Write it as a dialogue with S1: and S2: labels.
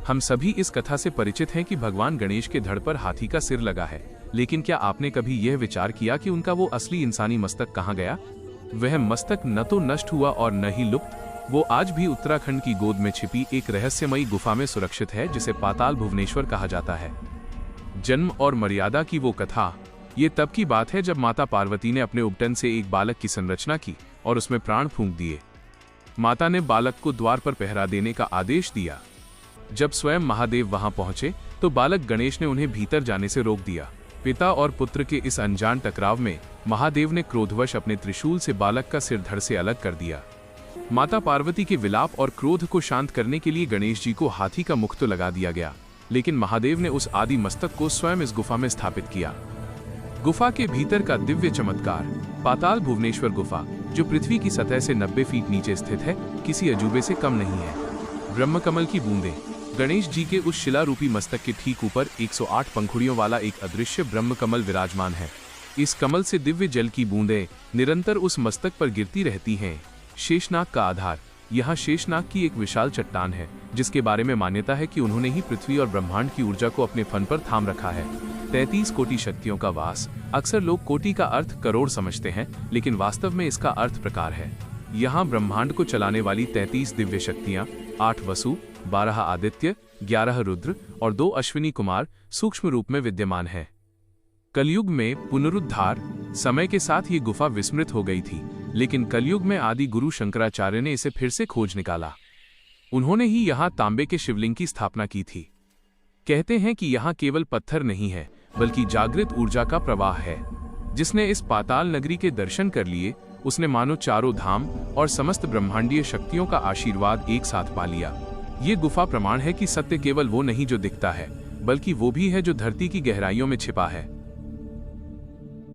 S1: हम सभी इस कथा से परिचित हैं कि भगवान गणेश के धड़ पर हाथी का सिर लगा है, लेकिन क्या आपने कभी यह विचार किया कि उनका वो असली इंसानी मस्तक कहाँ गया? वह मस्तक न तो नष्ट हुआ और न ही लुप्त, वो आज भी उत्तराखंड की गोद में छिपी एक रहस्यमयी गुफा में सुरक्षित है, जिसे पाताल भुवनेश्वर कहा जाता है। जन्म और मर्यादा की वो कथा, ये तब की बात है जब माता पार्वती ने अपने उपटन से एक बालक की संरचना की और उसमें प्राण फूंक दिए। माता ने बालक को द्वार पर पहरा देने का आदेश दिया। जब स्वयं महादेव वहां पहुंचे तो बालक गणेश ने उन्हें भीतर जाने से रोक दिया। पिता और पुत्र के इस अनजान टकराव में महादेव ने क्रोधवश अपने त्रिशूल से बालक का सिर धड़ से अलग कर दिया। माता पार्वती के विलाप और क्रोध को शांत करने के लिए गणेश जी को हाथी का मुख तो लगा दिया गया, लेकिन महादेव ने उस आदि मस्तक को स्वयं इस गुफा में स्थापित किया। गुफा के भीतर का दिव्य चमत्कार। पाताल भुवनेश्वर गुफा, जो पृथ्वी की सतह से 90 फीट नीचे स्थित है, किसी अजूबे से कम नहीं है। ब्रह्मकमल की बूंदें। गणेश जी के उस शिला रूपी मस्तक के ठीक ऊपर 108 पंखुड़ियों वाला एक अदृश्य ब्रह्मकमल विराजमान है। इस कमल से दिव्य जल की बूंदें निरंतर उस मस्तक पर गिरती रहती हैं। शेषनाग का आधार। यहाँ शेषनाग की एक विशाल चट्टान है, जिसके बारे में मान्यता है कि उन्होंने ही पृथ्वी और ब्रह्मांड की ऊर्जा को अपने फन पर थाम रखा है। 33 कोटि शक्तियों का वास। अक्सर लोग कोटि का अर्थ करोड़ समझते हैं, लेकिन वास्तव में इसका अर्थ प्रकार है। यहाँ ब्रह्मांड को चलाने वाली 33 दिव्य शक्तियाँ, 8 वसु, 12 आदित्य, 11 रुद्र और 2 अश्विनी कुमार सूक्ष्म रूप में विद्यमान है। कलयुग में पुनरुद्धार। समय के साथ ये गुफा विस्मृत हो गई थी, लेकिन कलयुग में आदि गुरु शंकराचार्य ने इसे फिर से खोज निकाला। उन्होंने ही यहाँ तांबे के शिवलिंग की स्थापना की थी। कहते हैं कि यहाँ केवल पत्थर नहीं है, बल्कि जागृत ऊर्जा का प्रवाह है। जिसने इस पाताल नगरी के दर्शन कर लिए, उसने मानो चारों धाम और समस्त ब्रह्मांडीय शक्तियों का आशीर्वाद एक साथ पा लिया। ये गुफा प्रमाण है कि सत्य केवल वो नहीं जो दिखता है, बल्कि वो भी है जो धरती की गहराइयों में छिपा है।